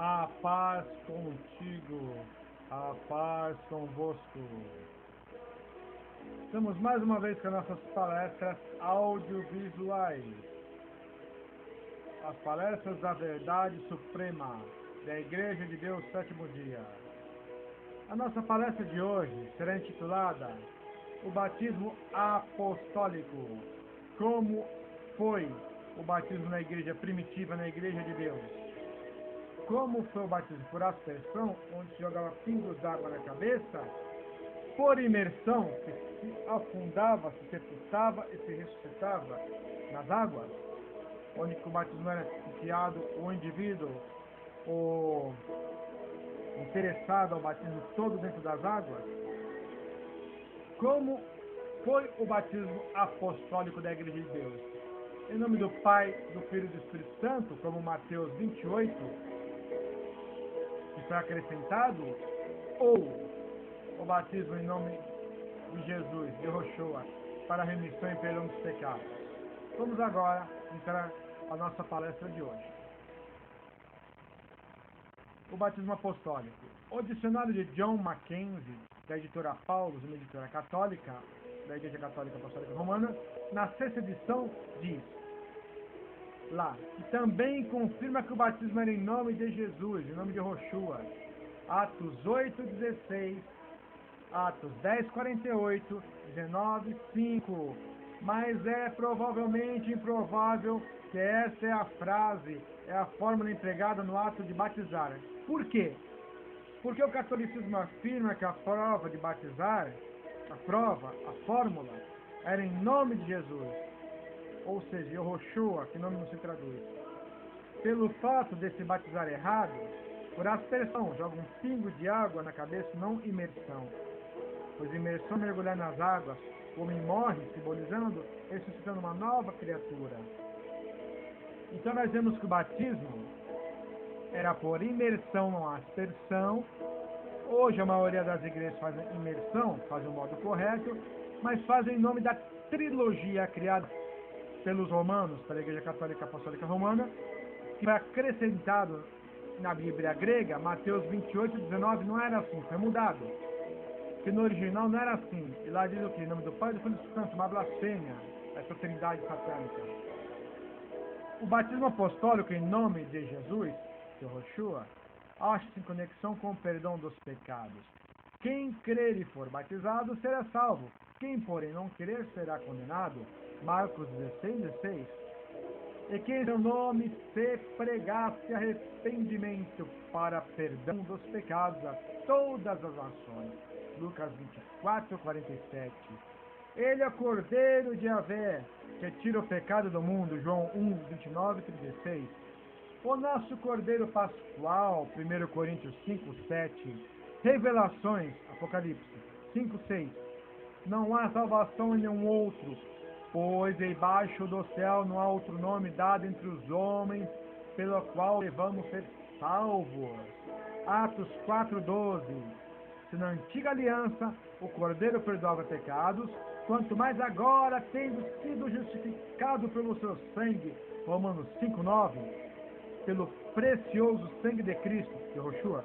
A paz contigo, a paz convosco. Estamos mais uma vez com nossas palestras audiovisuais. As palestras da Verdade Suprema da Igreja de Deus, sétimo dia. A nossa palestra de hoje será intitulada O Batismo Apostólico. Como foi o batismo na igreja primitiva, na Igreja de Deus? Como foi o batismo? Por aspersão, onde se jogava pingos d'água na cabeça, por imersão, que se afundava, se sepultava e se ressuscitava nas águas, onde o batismo era enfiado o indivíduo, o interessado ao batismo todo dentro das águas. Como foi o batismo apostólico da Igreja de Deus? Em nome do Pai, do Filho e do Espírito Santo, como Mateus 28, que foi acrescentado, ou o batismo em nome de Jesus, de Yeshua, para a remissão e perdão dos pecados. Vamos agora entrar a nossa palestra de hoje. O batismo apostólico. O dicionário de John Mackenzie, da editora Paulus, uma editora católica, da Igreja Católica Apostólica Romana, na sexta edição, diz lá, que também confirma que o batismo era em nome de Jesus, em nome de Yeshua. Atos 8:16, Atos 10:48, 19:5. Mas é provavelmente improvável que essa é a frase, é a fórmula empregada no ato de batizar. Por quê? Porque o catolicismo afirma que a prova de batizar, a fórmula, era em nome de Jesus, ou seja, Yeshua, que nome não se traduz. Pelo fato de se batizar errado, por aspersão, joga um pingo de água na cabeça, não imersão. Pois imersão, mergulhar nas águas, o homem morre, simbolizando, ressuscitando uma nova criatura. Então nós vemos que o batismo era por imersão, não aspersão. Hoje a maioria das igrejas fazem imersão, fazem o modo correto, mas fazem em nome da trilogia criada pelos romanos, pela Igreja Católica Apostólica Romana, que foi acrescentado na Bíblia grega. Mateus 28:19 não era assim, foi mudado. Que no original não era assim. E lá diz o que? Em nome do Pai e do Filho e do Espírito Santo, uma blasfêmia, essa trindade satânica. O batismo apostólico em nome de Jesus, de Yeshua, acha-se em conexão com o perdão dos pecados. Quem crer e for batizado será salvo. Quem, porém, não crer será condenado. Marcos 16:16. E que em seu nome se pregasse arrependimento para perdão dos pecados a todas as nações. Lucas 24:47. Ele é Cordeiro de Yahvé, que tira o pecado do mundo. João 1:29-36. O nosso Cordeiro Pascual, 1 Coríntios 5:7. Revelações, Apocalipse 5:6. Não há salvação em nenhum outro, pois debaixo do céu não há outro nome dado entre os homens, pelo qual devamos ser salvos. Atos 4:12. Se na antiga aliança o Cordeiro perdoava pecados, quanto mais agora, tendo sido justificado pelo seu sangue, Romanos 5:9, pelo precioso sangue de Cristo, de Yeshua,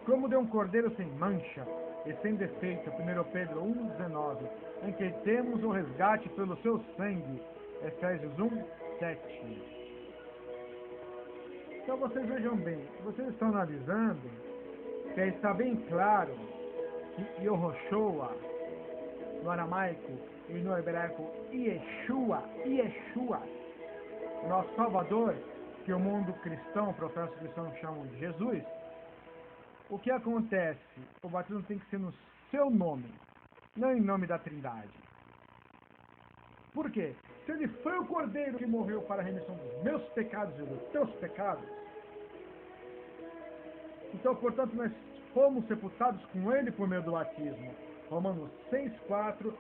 como de um cordeiro sem mancha e sem defeito, 1 Pedro 1:19, em que temos o resgate pelo seu sangue, Efésios 1:7. Então vocês vejam bem, vocês estão analisando, que está bem claro que Yeshua, no aramaico e no hebraico Yeshua, nosso Salvador, que o mundo cristão, professos cristãos chamam de Jesus. O que acontece? O batismo tem que ser no seu nome, não em nome da Trindade. Por quê? Se ele foi o Cordeiro que morreu para a remissão dos meus pecados e dos teus pecados, então, portanto, nós fomos sepultados com ele por meio do batismo. Romanos 6:4,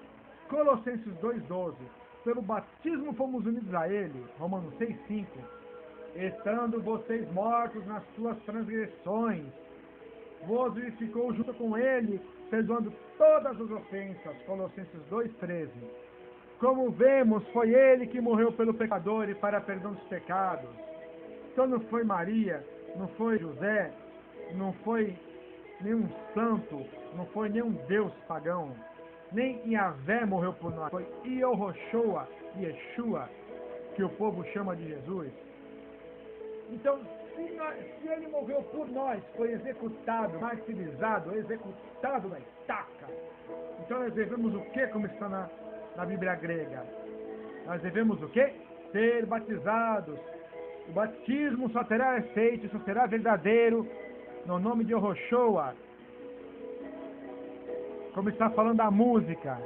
Colossenses 2:12. Pelo batismo fomos unidos a ele. Romanos 6:5. Estando vocês mortos nas suas transgressões, vos vivificou junto com ele, perdoando todas as ofensas. Colossenses 2:13. Como vemos, foi ele que morreu pelo pecador e para perdão dos pecados. Então não foi Maria, não foi José, não foi nenhum santo, não foi nenhum Deus pagão, nem Yahvé morreu por nós, foi Yehoshua, Yeshua, que o povo chama de Jesus. Então, se ele morreu por nós, foi executado, martirizado, executado na estaca, então nós devemos o que, como está na Bíblia grega? Nós devemos o que? Ser batizados. O batismo só terá efeito, só será verdadeiro no nome de Yehoshua, como está falando a música,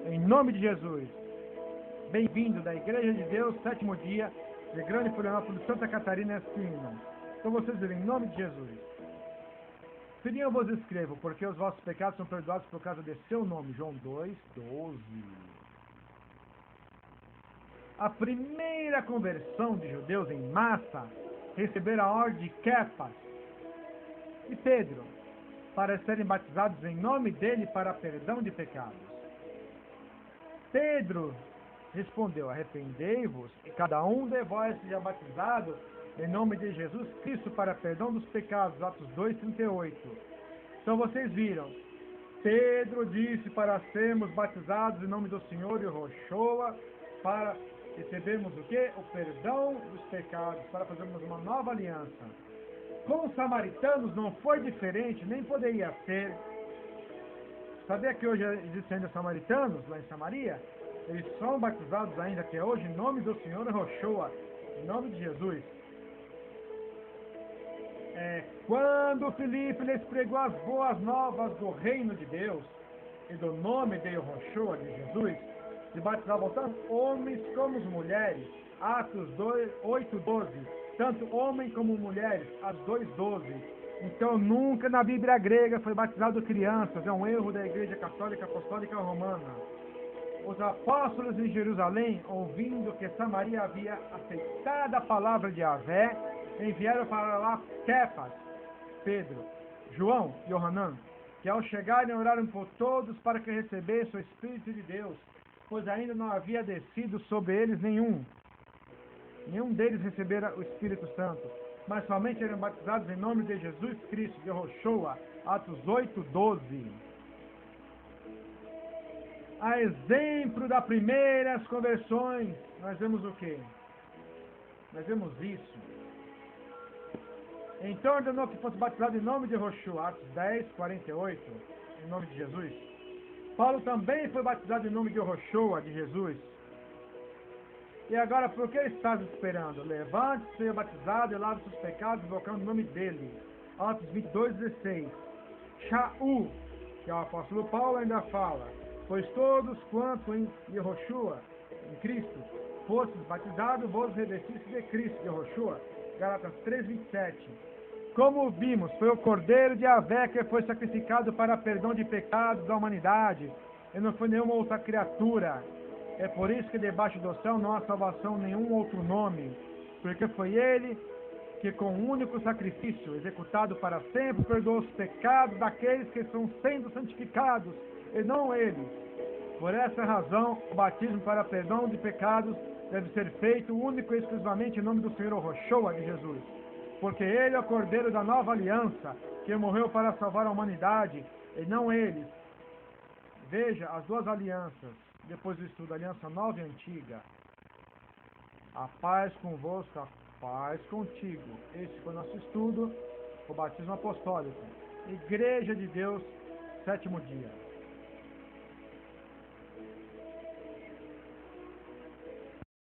em nome de Jesus. Bem-vindo da Igreja de Deus, 7º dia, de Grande Florianópolis, Santa Catarina, Esquina. Então vocês dizem, em nome de Jesus. Filhinho, eu vos escrevo, porque os vossos pecados são perdoados por causa de seu nome. João 2:12. A primeira conversão de judeus em massa receberam a ordem de Kefas e Pedro para serem batizados em nome dele para perdão de pecados. Pedro respondeu, arrependei-vos e cada um de vós seja batizado em nome de Jesus Cristo para perdão dos pecados. Atos 2:38. Então vocês viram, Pedro disse para sermos batizados em nome do Senhor Yehoshua para recebermos o quê? O perdão dos pecados, para fazermos uma nova aliança. Com os samaritanos não foi diferente, nem poderia ser. Sabia que hoje existem ainda samaritanos lá em Samaria? Eles são batizados ainda até hoje em nome do Senhor Yehoshua, em nome de Jesus. Quando Filipe lhes pregou as boas novas do reino de Deus e do nome de Yehoshua, de Jesus, se batizavam tanto homens como mulheres. Atos 8:12. Tanto homens como mulheres. Atos 2:12. Então nunca na Bíblia grega foi batizado crianças. É um erro da Igreja Católica Apostólica Romana. Os apóstolos em Jerusalém, ouvindo que Samaria havia aceitado a palavra de Yahvé, enviaram para lá Kefas, Pedro, João e Yohanan, que ao chegarem oraram por todos para que recebessem o Espírito de Deus, pois ainda não havia descido sobre eles nenhum deles recebera o Espírito Santo, mas somente eram batizados em nome de Jesus Cristo, de Yehoshua. Atos 8:12. A exemplo das primeiras conversões, nós vemos o quê? Nós vemos isso. Então ordenou que fosse batizado em nome de Yehoshua. Atos 10:48, em nome de Jesus. Paulo também foi batizado em nome de Yehoshua, de Jesus. E agora, por que estás esperando? Levante-se, seja batizado e lave seus pecados, invocando o nome dele. Atos 22:16. Shaul, que é o apóstolo Paulo, ainda fala, pois todos quanto em Yehoshua, em Cristo, fostes batizados, vos revestistes de Cristo, de Yehoshua. Gálatas 3:27. Como vimos, foi o Cordeiro de Yahvé que foi sacrificado para perdão de pecados da humanidade, e não foi nenhuma outra criatura. É por isso que debaixo do céu não há salvação em nenhum outro nome, porque foi ele que com um único sacrifício, executado para sempre, perdoou os pecados daqueles que estão sendo santificados, e não eles. Por essa razão, o batismo para perdão de pecados deve ser feito único e exclusivamente em nome do Senhor Yehoshua, de Jesus, porque ele é o Cordeiro da nova aliança, que morreu para salvar a humanidade, e não eles. Veja as duas alianças, depois do estudo, a aliança nova e antiga. A paz convosco, a paz contigo. Esse foi o nosso estudo, o batismo apostólico. Igreja de Deus, 7º dia.